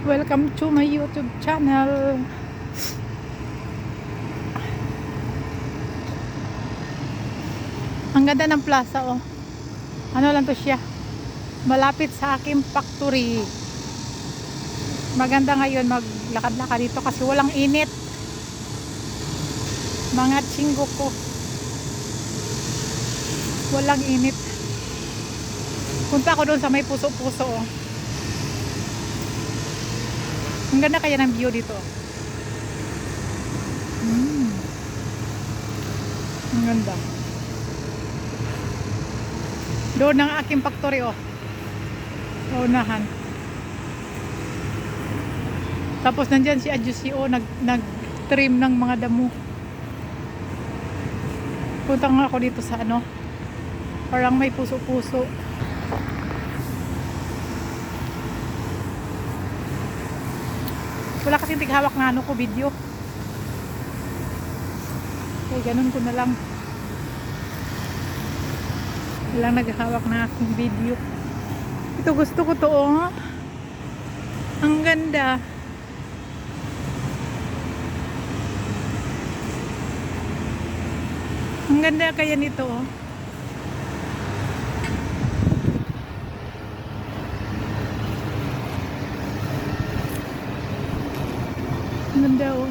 Welcome to my YouTube channel. Ang ganda ng plaza, oh. Ano lang to siya, malapit sa aking factory. Maganda ngayon maglakad-lakad dito kasi walang init. Mga tsinggo ko, walang init. Punta ako doon sa may puso-puso, oh. Ang ganda kaya ng view dito. Ang ganda. Doon ang aking factory, oh. Unahan. Tapos nandyan si Adjusio nag-trim ng mga damo. Punta nga ako dito sa ano, parang may puso-puso. Wala kasing tighawak na ano ko video. Okay, ganun ko na lang. Walang naghahawak na aking video. Ito gusto ko to, oh. Ang ganda. Ang ganda kaya nito, oh. Ang ganda, oh.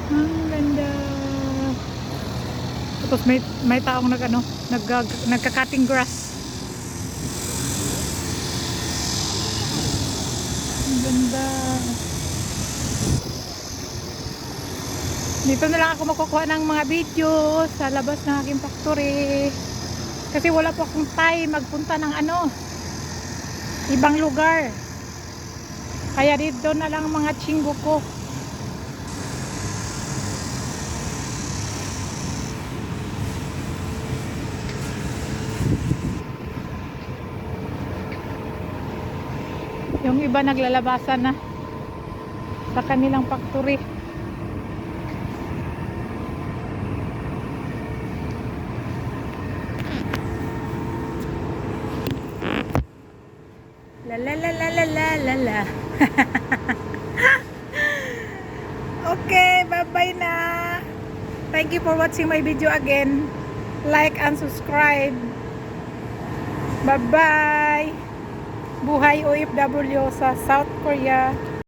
Ang ganda. Tapos may taong nagka-cutting grass. Ang ganda. Dito na lang ako makukuha ng mga video sa labas ng aking factory. Kasi wala po akong time magpunta ng ibang lugar. Kaya dito na lang mga tsinggo ko. Yung iba naglalabasan na sa kanilang factory. La la la la la la la la. Okay, bye-bye na. Thank you for watching my video again. Like and subscribe. Bye-bye. Buhay OFW sa South Korea.